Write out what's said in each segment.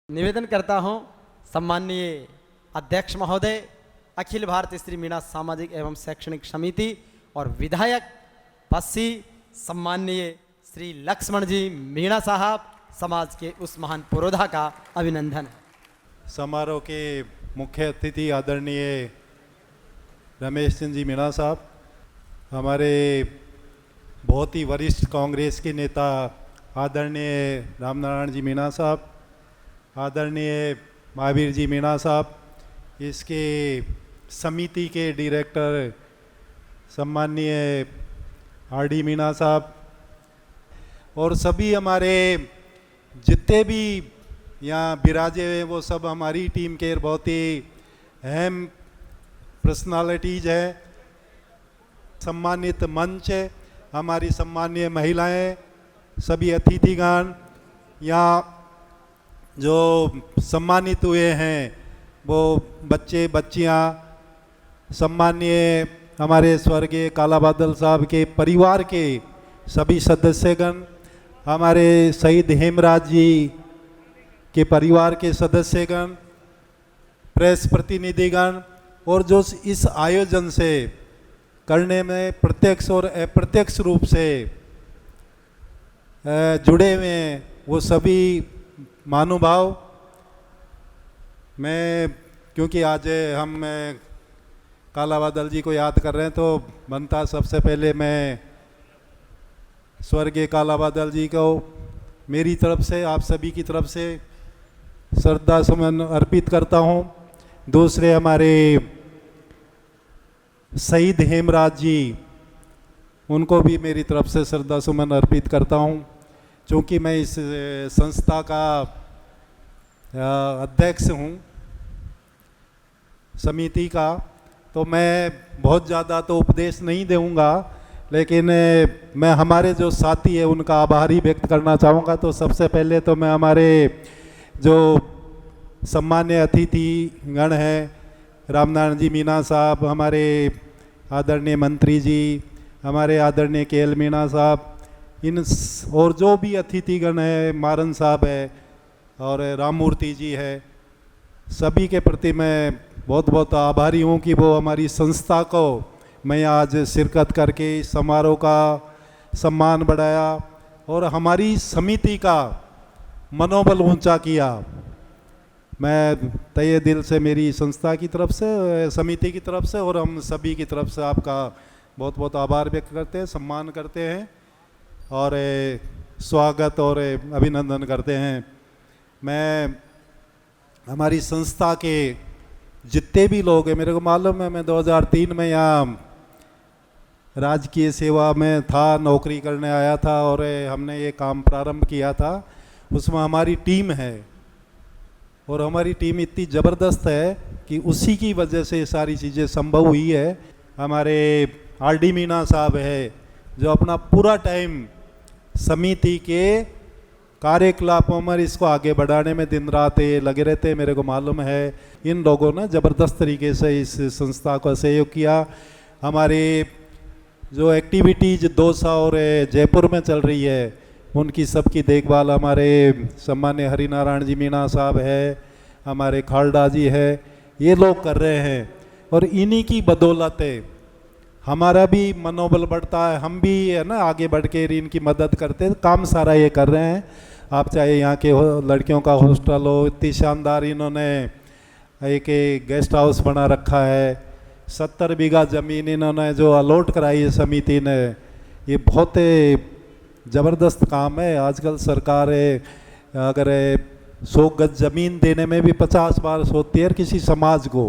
निवेदन करता हूं सम्माननीय अध्यक्ष महोदय, अखिल भारतीय श्री मीणा सामाजिक एवं शैक्षणिक समिति और विधायक पस्सी सम्माननीय श्री लक्ष्मण जी मीणा साहब, समाज के उस महान पुरोधा का अभिनंदन है। समारोह के मुख्य अतिथि आदरणीय रमेश चंद जी मीणा साहब, हमारे बहुत ही वरिष्ठ कांग्रेस के नेता आदरणीय रामनारायण जी मीणा साहब, आदरणीय महावीर जी मीणा साहब, इसके समिति के डायरेक्टर सम्माननीय आर.डी. मीणा साहब और सभी हमारे जितने भी यहाँ विराजे हुए वो सब हमारी टीम के बहुत ही अहम पर्सनालिटीज़ है। सम्मानित मंच, हमारी सम्मानीय महिलाएं, सभी अतिथिगण, यहाँ जो सम्मानित हुए हैं वो बच्चे बच्चियाँ, सम्मानीय हमारे स्वर्गीय काला बादल साहब के परिवार के सभी सदस्यगण, हमारे शहीद हेमराज जी के परिवार के सदस्यगण, प्रेस प्रतिनिधिगण और जो इस आयोजन से करने में प्रत्यक्ष और अप्रत्यक्ष रूप से जुड़े हुए हैं वो सभी महानुभाव। मैं क्योंकि आज हम काला बादल जी को याद कर रहे हैं तो बनता सबसे पहले मैं स्वर्गीय काला बादल जी को मेरी तरफ से, आप सभी की तरफ से श्रद्धा सुमन अर्पित करता हूं। दूसरे हमारे शहीद हेमराज जी, उनको भी मेरी तरफ से श्रद्धा सुमन अर्पित करता हूं। चूँकि मैं इस संस्था का अध्यक्ष हूं, समिति का, तो मैं बहुत ज़्यादा तो उपदेश नहीं दूंगा, लेकिन मैं हमारे जो साथी है उनका आभारी व्यक्त करना चाहूँगा। तो सबसे पहले तो मैं हमारे जो सम्मान्य अतिथि गण हैं, रामनारायण जी मीणा साहब, हमारे आदरणीय मंत्री जी, हमारे आदरणीय के.एल. मीणा साहब, इन और जो भी अतिथिगण है, मारन साहब है और राममूर्ति जी है, सभी के प्रति मैं बहुत बहुत आभारी हूँ कि वो हमारी संस्था को मैं आज शिरकत करके इस समारोह का सम्मान बढ़ाया और हमारी समिति का मनोबल ऊंचा किया। मैं तहे दिल से मेरी संस्था की तरफ से, समिति की तरफ से और हम सभी की तरफ से आपका बहुत बहुत आभार व्यक्त करते हैं, सम्मान करते हैं और स्वागत और अभिनंदन करते हैं। मैं हमारी संस्था के जितने भी लोग हैं, मेरे को मालूम है मैं 2003 में यहाँ राजकीय सेवा में था, नौकरी करने आया था और हमने ये काम प्रारंभ किया था। उसमें हमारी टीम है और हमारी टीम इतनी ज़बरदस्त है कि उसी की वजह से ये सारी चीज़ें संभव हुई है। हमारे आर.डी. मीणा साहब है जो अपना पूरा टाइम समिति के कार्यकलापों में इसको आगे बढ़ाने में दिन रात लगे रहते हैं, मेरे को मालूम है। इन लोगों ने ज़बरदस्त तरीके से इस संस्था को सहयोग किया। हमारे जो एक्टिविटीज़ दौसा और जयपुर में चल रही है उनकी सबकी देखभाल हमारे सम्मान्य हरिनारायण जी मीणा साहब है, हमारे खालडा जी है, ये लोग कर रहे हैं और इन्हीं की बदौलत हमारा भी मनोबल बढ़ता है। हम भी है ना आगे बढ़ के इनकी मदद करते हैं, काम सारा ये कर रहे हैं। आप चाहे यहाँ के लड़कियों का हॉस्टल हो, इतनी शानदार इन्होंने एक गेस्ट हाउस बना रखा है, 70 बीघा ज़मीन इन्होंने जो अलॉट कराई है समिति ने, ये बहुत ज़बरदस्त काम है। आजकल सरकार अगर 100 गज ज़मीन देने में भी 50 बार सोचती है किसी समाज को,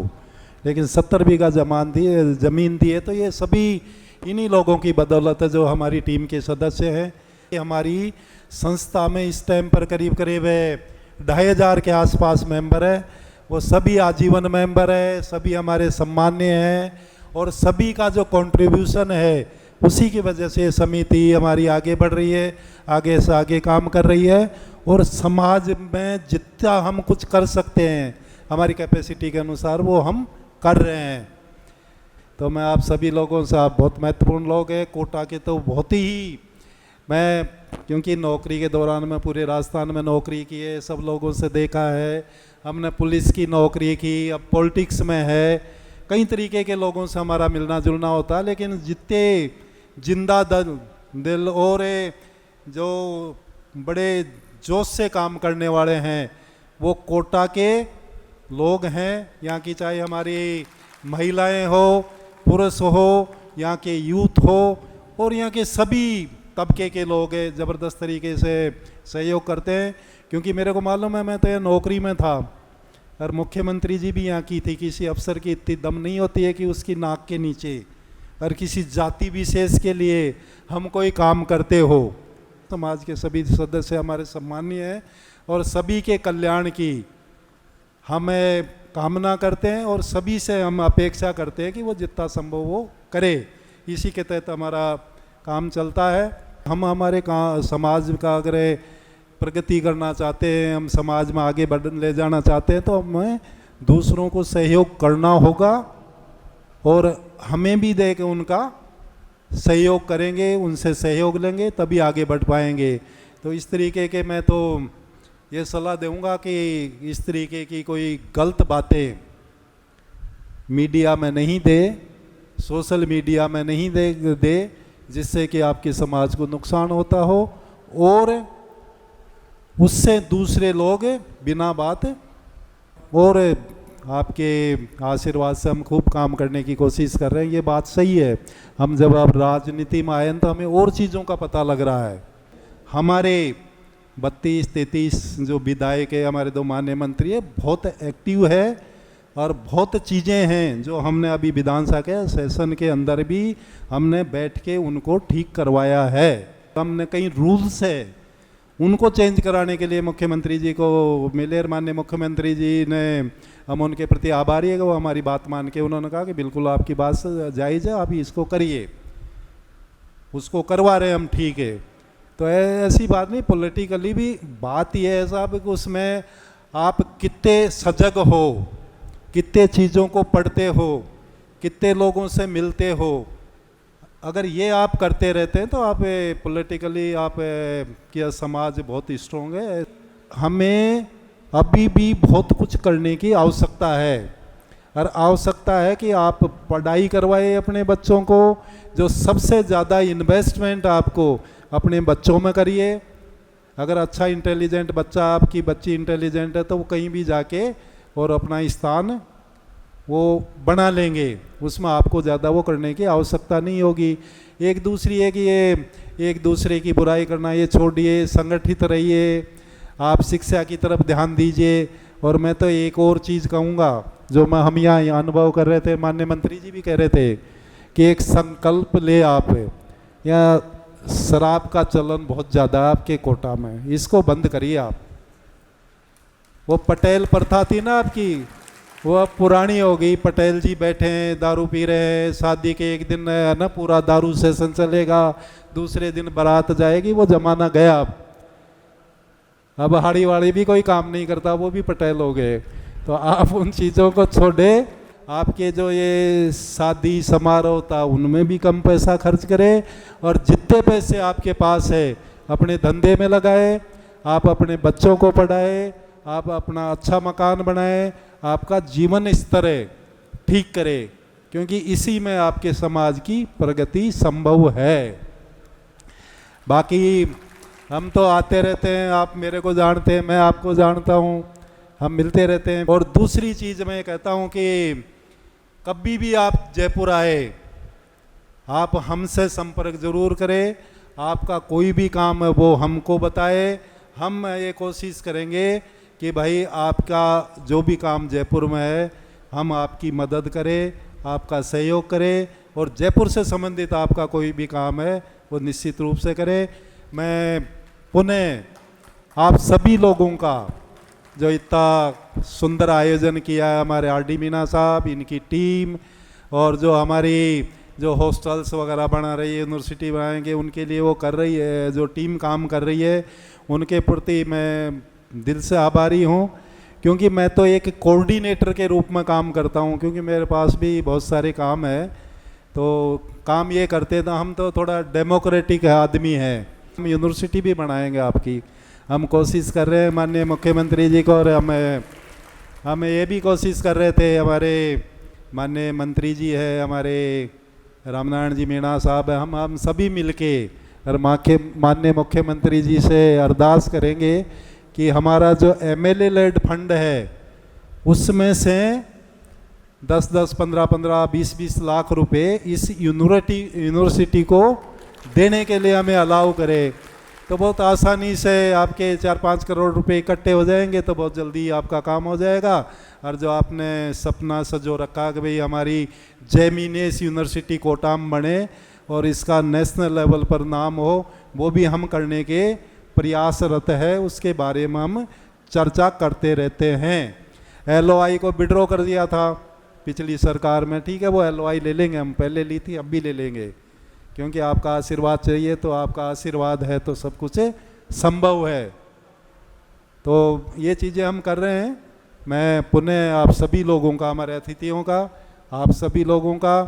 लेकिन 70 बीघा ज़मीन दी है तो ये सभी इन्हीं लोगों की बदौलत है जो हमारी टीम के सदस्य हैं। हमारी संस्था में इस टाइम पर करीब 2500 के आसपास मेंबर है, वो सभी आजीवन मेंबर है, सभी हमारे सम्मान्य हैं और सभी का जो कंट्रीब्यूशन है उसी की वजह से समिति हमारी आगे बढ़ रही है, आगे से आगे काम कर रही है और समाज में जितना हम कुछ कर सकते हैं हमारी कैपेसिटी के अनुसार वो हम कर रहे हैं। तो मैं आप सभी लोगों से, आप बहुत महत्वपूर्ण लोग हैं, कोटा के तो बहुत ही मैं क्योंकि नौकरी के दौरान मैं पूरे राजस्थान में नौकरी की है, सब लोगों से देखा है, हमने पुलिस की नौकरी की, अब पॉलिटिक्स में है, कई तरीके के लोगों से हमारा मिलना जुलना होता है, लेकिन जितने जिंदा दिल और जो बड़े जोश से काम करने वाले हैं वो कोटा के लोग हैं। यहाँ की चाहे हमारी महिलाएं हो, पुरुष हो, यहाँ के यूथ हो और यहाँ के सभी तबके के लोग ज़बरदस्त तरीके से सहयोग करते हैं। क्योंकि मेरे को मालूम है, मैं तो ये नौकरी में था और मुख्यमंत्री जी भी यहाँ की थी, किसी अफसर की इतनी दम नहीं होती है कि उसकी नाक के नीचे और किसी जाति विशेष के लिए हम कोई काम करते हो। समाज के सभी सदस्य हमारे सम्मानीय हैं और सभी के कल्याण की हमें कामना करते हैं और सभी से हम अपेक्षा करते हैं कि वो जितना संभव वो करे। इसी के तहत हमारा काम चलता है। हम हमारे समाज का अगर प्रगति करना चाहते हैं, हम समाज में आगे बढ़ ले जाना चाहते हैं, तो हमें दूसरों को सहयोग करना होगा और हमें भी दे के उनका सहयोग करेंगे, उनसे सहयोग लेंगे तभी आगे बढ़ पाएंगे। तो इस तरीके के मैं तो ये सलाह दूंगा कि इस तरीके की कोई गलत बातें मीडिया में नहीं दे, सोशल मीडिया में नहीं दे जिससे कि आपके समाज को नुकसान होता हो और उससे दूसरे लोग बिना बात। और आपके आशीर्वाद से हम खूब काम करने की कोशिश कर रहे हैं, ये बात सही है। हम जब अब राजनीति में आए तो हमें और चीज़ों का पता लग रहा है। हमारे 32-33 जो विधायक है, हमारे 2 माननीय मंत्री है, बहुत एक्टिव है और बहुत चीज़ें हैं जो हमने अभी विधानसभा के सेशन के अंदर भी हमने बैठ के उनको ठीक करवाया है। हमने कई रूल्स है उनको चेंज कराने के लिए मुख्यमंत्री जी को मिले, माननीय मुख्यमंत्री जी ने, हम उनके प्रति आभारी है कि वो हमारी बात मान के उन्होंने कहा कि बिल्कुल आपकी बात जायज़ है, आप इसको करिए, उसको करवा रहे हैं हम, ठीक है। तो ऐसी बात नहीं, पॉलिटिकली भी बात यह है साहब कि उसमें आप कितने सजग हो, कितने चीज़ों को पढ़ते हो, कितने लोगों से मिलते हो। अगर ये आप करते रहते हैं तो आप पॉलिटिकली आप क्या समाज बहुत स्ट्रॉन्ग है। हमें अभी भी बहुत कुछ करने की आवश्यकता है और आवश्यकता है कि आप पढ़ाई करवाए अपने बच्चों को। जो सबसे ज़्यादा इन्वेस्टमेंट आपको अपने बच्चों में करिए। अगर अच्छा इंटेलिजेंट बच्चा, आपकी बच्ची इंटेलिजेंट है, तो वो कहीं भी जाके और अपना स्थान वो बना लेंगे, उसमें आपको ज़्यादा वो करने की आवश्यकता नहीं होगी। एक दूसरी है कि ये एक दूसरे की बुराई करना ये छोड़िए, संगठित रहिए, आप शिक्षा की तरफ ध्यान दीजिए। और मैं तो एक और चीज़ कहूँगा जो हम यहाँ अनुभव कर रहे थे, माननीय मंत्री जी भी कह रहे थे कि एक संकल्प ले आप। यहाँ शराब का चलन बहुत ज़्यादा है आपके कोटा में, इसको बंद करिए आप। वो पटेल प्रथा थी ना आपकी, वो अब पुरानी हो गई। पटेल जी बैठे हैं, दारू पी रहे हैं, शादी के एक दिन है ना पूरा दारू सेशन चलेगा, दूसरे दिन बारात जाएगी, वो जमाना गया। अब हाड़ी वाड़ी भी कोई काम नहीं करता, वो भी पटेल हो गए। तो आप उन चीज़ों को छोड़े, आपके जो ये शादी समारोह था उनमें भी कम पैसा खर्च करें और जितने पैसे आपके पास है अपने धंधे में लगाए, आप अपने बच्चों को पढ़ाए, आप अपना अच्छा मकान बनाए, आपका जीवन स्तर ठीक करे, क्योंकि इसी में आपके समाज की प्रगति संभव है। बाकी हम तो आते रहते हैं, आप मेरे को जानते हैं, मैं आपको जानता हूँ, हम मिलते रहते हैं। और दूसरी चीज़ मैं कहता हूँ कि कभी भी आप जयपुर आए, आप हमसे संपर्क जरूर करें। आपका कोई भी काम है वो हमको बताए, हम ये कोशिश करेंगे कि भाई आपका जो भी काम जयपुर में है हम आपकी मदद करें, आपका सहयोग करें। और जयपुर से संबंधित आपका कोई भी काम है वो निश्चित रूप से करें। मैं पुनः आप सभी लोगों का जो इतना सुंदर आयोजन किया है, हमारे आरडी मीना साहब, इनकी टीम, और जो हमारी जो हॉस्टल्स वगैरह बना रही है, यूनिवर्सिटी बनाएंगे, उनके लिए वो कर रही है, जो टीम काम कर रही है, उनके प्रति मैं दिल से आभारी हूँ। क्योंकि मैं तो एक कोऑर्डिनेटर के रूप में काम करता हूँ, क्योंकि मेरे पास भी बहुत सारे काम है। तो काम ये करते तो हम तो थोड़ा डेमोक्रेटिक आदमी हैं, हम यूनिवर्सिटी भी बनाएंगे आपकी। हम कोशिश कर रहे हैं माननीय मुख्यमंत्री जी को, और हम ये भी कोशिश कर रहे थे, हमारे माननीय मंत्री जी है, हमारे रामनारायण जी मीणा साहब है, हम सभी मिलके और माननीय मुख्यमंत्री जी से अरदास करेंगे कि हमारा जो MLA लेड फंड है उसमें से 10-10, 15-15, 20-20 लाख रुपए इस यूनिवर्सिटी को देने के लिए हमें अलाउ करे, तो बहुत आसानी से आपके 4-5 करोड़ रुपए इकट्ठे हो जाएंगे, तो बहुत जल्दी आपका काम हो जाएगा। और जो आपने सपना सजो रखा कि भाई हमारी जय मीनेश यूनिवर्सिटी कोटा में बने और इसका नेशनल लेवल पर नाम हो, वो भी हम करने के प्रयासरत है, उसके बारे में हम चर्चा करते रहते हैं। LOI को विड्रॉ कर दिया था पिछली सरकार में, ठीक है, वो LOI ले लेंगे, हम पहले ली थी, अब भी ले लेंगे, क्योंकि आपका आशीर्वाद चाहिए, तो आपका आशीर्वाद है तो सब कुछ संभव है। तो ये चीज़ें हम कर रहे हैं। मैं पुनः आप सभी लोगों का, हमारे अतिथियों का, आप सभी लोगों का,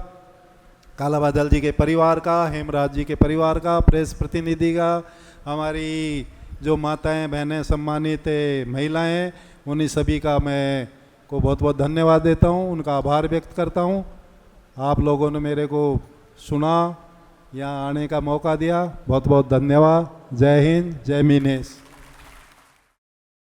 काला बादल जी के परिवार का, हेमराज जी के परिवार का, प्रेस प्रतिनिधि का, हमारी जो माताएं बहनें सम्मानित महिलाएं, उन्हीं सभी का मैं को बहुत बहुत धन्यवाद देता हूं, उनका आभार व्यक्त करता हूं। आप लोगों ने मेरे को सुना, यहाँ आने का मौका दिया, बहुत बहुत धन्यवाद। जय हिंद, जय मीनेश।